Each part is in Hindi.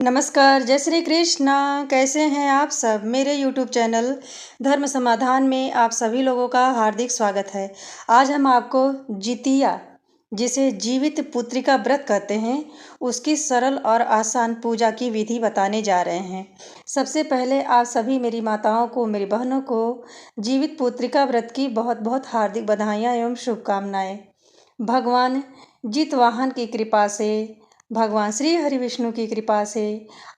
नमस्कार, जय श्री कृष्णा। कैसे हैं आप सब? मेरे यूट्यूब चैनल धर्म समाधान में आप सभी लोगों का हार्दिक स्वागत है। आज हम आपको जितिया, जिसे जीवित पुत्रिका व्रत कहते हैं, उसकी सरल और आसान पूजा की विधि बताने जा रहे हैं। सबसे पहले आप सभी मेरी माताओं को, मेरी बहनों को जीवित पुत्रिका व्रत की बहुत बहुत हार्दिक बधाइयाँ एवं शुभकामनाएँ। भगवान जितवाहन की कृपा से, भगवान श्री हरि विष्णु की कृपा से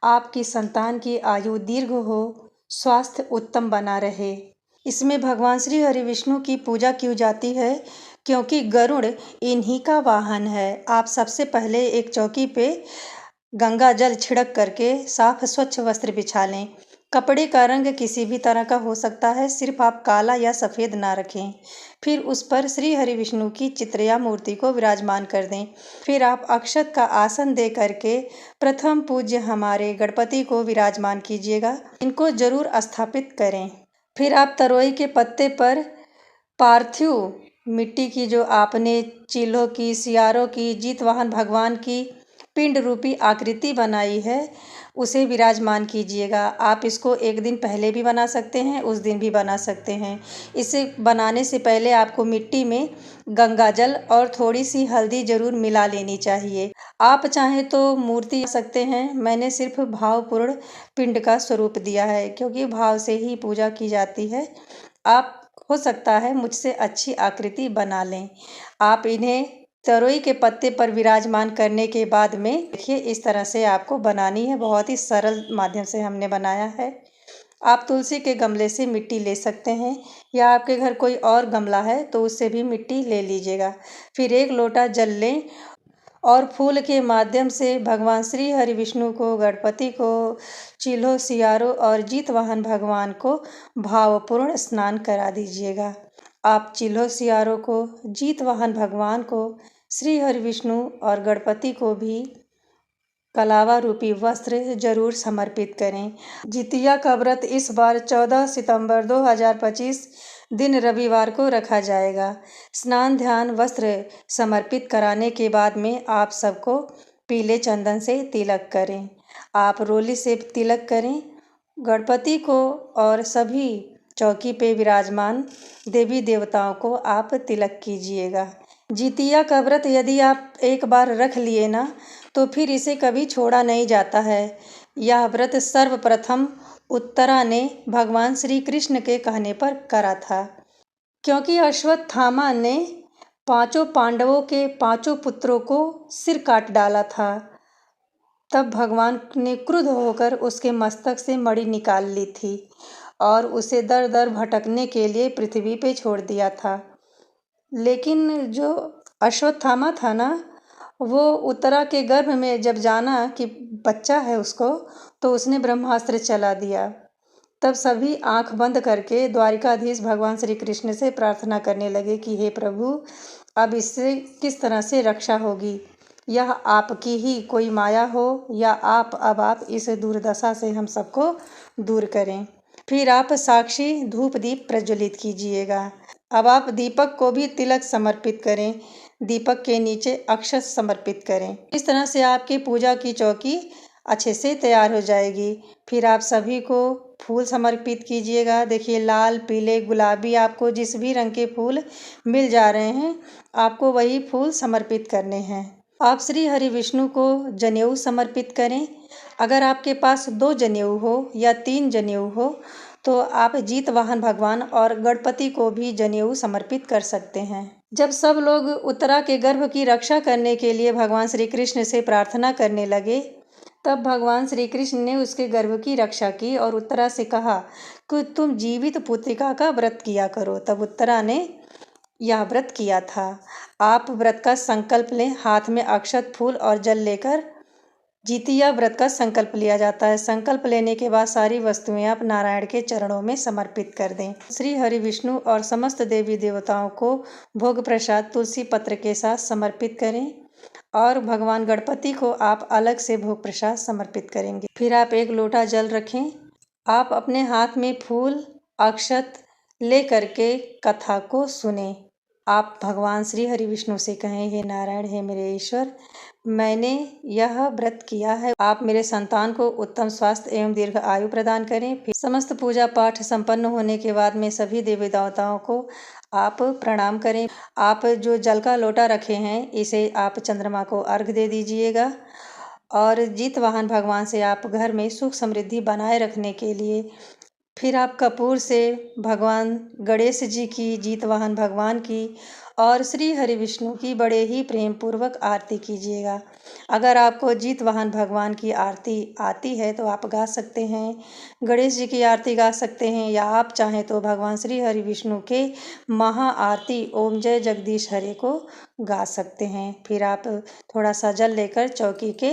आपकी संतान की आयु दीर्घ हो, स्वास्थ्य उत्तम बना रहे। इसमें भगवान श्री हरि विष्णु की पूजा की जाती है क्योंकि गरुड़ इन्हीं का वाहन है। आप सबसे पहले एक चौकी पे गंगा जल छिड़क करके साफ स्वच्छ वस्त्र बिछा लें। कपड़े का रंग किसी भी तरह का हो सकता है, सिर्फ आप काला या सफ़ेद ना रखें। फिर उस पर श्री हरि विष्णु की चित्र मूर्ति को विराजमान कर दें। फिर आप अक्षत का आसन दे करके प्रथम पूज्य हमारे गणपति को विराजमान कीजिएगा। इनको जरूर स्थापित करें। फिर आप तरोई के पत्ते पर पार्थिव मिट्टी की, जो आपने चीलों की, सियारों की, जीतवाहन भगवान की पिंड रूपी आकृति बनाई है, उसे विराजमान कीजिएगा। आप इसको एक दिन पहले भी बना सकते हैं, उस दिन भी बना सकते हैं। इसे बनाने से पहले आपको मिट्टी में गंगा जल और थोड़ी सी हल्दी जरूर मिला लेनी चाहिए। आप चाहें तो मूर्ति बना सकते हैं। मैंने सिर्फ भावपूर्ण पिंड का स्वरूप दिया है क्योंकि भाव से ही पूजा की जाती है। आप हो सकता है मुझसे अच्छी आकृति बना लें। आप इन्हें तरोई के पत्ते पर विराजमान करने के बाद में देखिए इस तरह से आपको बनानी है। बहुत ही सरल माध्यम से हमने बनाया है। आप तुलसी के गमले से मिट्टी ले सकते हैं या आपके घर कोई और गमला है तो उससे भी मिट्टी ले लीजिएगा। फिर एक लोटा जल लें और फूल के माध्यम से भगवान श्री हरि विष्णु को, गणपति को, चिल्हो सियारो और जीतवाहन भगवान को भावपूर्ण स्नान करा दीजिएगा। आप चिल्हो सियारो को, जीतवाहन भगवान को, श्री हरि विष्णु और गणपति को भी कलावा रूपी वस्त्र जरूर समर्पित करें। जितिया का व्रत इस बार 14 सितंबर 2025 दिन रविवार को रखा जाएगा। स्नान, ध्यान, वस्त्र समर्पित कराने के बाद में आप सबको पीले चंदन से तिलक करें। आप रोली से तिलक करें। गणपति को और सभी चौकी पे विराजमान देवी देवताओं को आप तिलक कीजिएगा। जितिया का व्रत यदि आप एक बार रख लिए ना, तो फिर इसे कभी छोड़ा नहीं जाता है। यह व्रत सर्वप्रथम उत्तरा ने भगवान श्री कृष्ण के कहने पर करा था, क्योंकि अश्वत्थामा ने पांचों पांडवों के पांचों पुत्रों को सिर काट डाला था। तब भगवान ने क्रुद्ध होकर उसके मस्तक से मणि निकाल ली थी और उसे दर दर भटकने के लिए पृथ्वी पे छोड़ दिया था। लेकिन जो अश्वत्थामा था ना, वो उत्तरा के गर्भ में जब जाना कि बच्चा है उसको, तो उसने ब्रह्मास्त्र चला दिया। तब सभी आंख बंद करके द्वारिकाधीश भगवान श्री कृष्ण से प्रार्थना करने लगे कि हे प्रभु, अब इससे किस तरह से रक्षा होगी। यह आपकी ही कोई माया हो या आप इस दुर्दशा से हम सबको दूर करें। फिर आप साक्षी धूप दीप प्रज्वलित कीजिएगा। अब आप दीपक को भी तिलक समर्पित करें। दीपक के नीचे अक्षत समर्पित करें। इस तरह से आपकी पूजा की चौकी अच्छे से तैयार हो जाएगी। फिर आप सभी को फूल समर्पित कीजिएगा। देखिए, लाल, पीले, गुलाबी, आपको जिस भी रंग के फूल मिल जा रहे हैं, आपको वही फूल समर्पित करने हैं। आप श्री हरि विष्णु को जनेऊ समर्पित करें। अगर आपके पास 2 जनेऊ हो या 3 जनेऊ हो तो आप जीतवाहन भगवान और गणपति को भी जनेऊ समर्पित कर सकते हैं। जब सब लोग उत्तरा के गर्भ की रक्षा करने के लिए भगवान श्री कृष्ण से प्रार्थना करने लगे, तब भगवान श्री कृष्ण ने उसके गर्भ की रक्षा की और उत्तरा से कहा कि तुम जीवित पुत्रिका का व्रत किया करो। तब उत्तरा ने यह व्रत किया था। आप व्रत का संकल्प लें। हाथ में अक्षत, फूल और जल लेकर जितिया व्रत का संकल्प लिया जाता है। संकल्प लेने के बाद सारी वस्तुएं आप नारायण के चरणों में समर्पित कर दें। श्री हरि विष्णु और समस्त देवी देवताओं को भोग प्रसाद तुलसी पत्र के साथ समर्पित करें और भगवान गणपति को आप अलग से भोग प्रसाद समर्पित करेंगे। फिर आप एक लोटा जल रखें। आप अपने हाथ में फूल, अक्षत ले करके कथा को सुने। आप भगवान श्री हरि विष्णु से कहें, हे नारायण, हे मेरे ईश्वर, मैंने यह व्रत किया है, आप मेरे संतान को उत्तम स्वास्थ्य एवं दीर्घ आयु प्रदान करें। फिर समस्त पूजा पाठ संपन्न होने के बाद में सभी देवी देवताओं को आप प्रणाम करें। आप जो जल का लोटा रखे हैं इसे आप चंद्रमा को अर्घ दे दीजिएगा। और जीत वाहन भगवान से आप घर में सुख समृद्धि बनाए रखने के लिए फिर आप कपूर से भगवान गणेश जी की, जीत वाहन भगवान की और श्री हरि विष्णु की बड़े ही प्रेम पूर्वक आरती कीजिएगा। अगर आपको जीत वाहन भगवान की आरती आती है तो आप गा सकते हैं, गणेश जी की आरती गा सकते हैं, या आप चाहें तो भगवान श्री हरि विष्णु के महा आरती ओम जय जगदीश हरे को गा सकते हैं। फिर आप थोड़ा सा जल लेकर चौकी के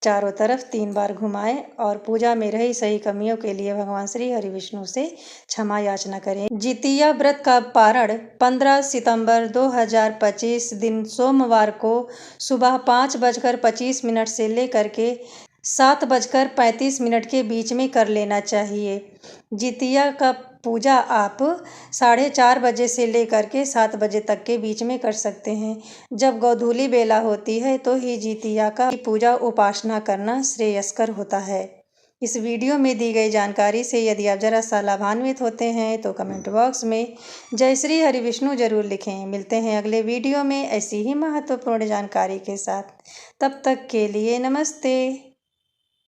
चारों तरफ 3 बार घुमाएं और पूजा में रही सही कमियों के लिए भगवान श्री हरि विष्णु से क्षमा याचना करें। जितिया व्रत का पारण 15 सितंबर 2025 दिन सोमवार को सुबह 5:25 से लेकर के 7:35 के बीच में कर लेना चाहिए। जितिया का पूजा आप 4:30 बजे से लेकर के 7 बजे तक के बीच में कर सकते हैं। जब गोधूली बेला होती है तो ही जितिया का पूजा उपासना करना श्रेयस्कर होता है। इस वीडियो में दी गई जानकारी से यदि आप जरा सा लाभान्वित होते हैं तो कमेंट बॉक्स में जय श्री हरि विष्णु जरूर लिखें। मिलते हैं अगले वीडियो में ऐसी ही महत्वपूर्ण जानकारी के साथ। तब तक के लिए नमस्ते।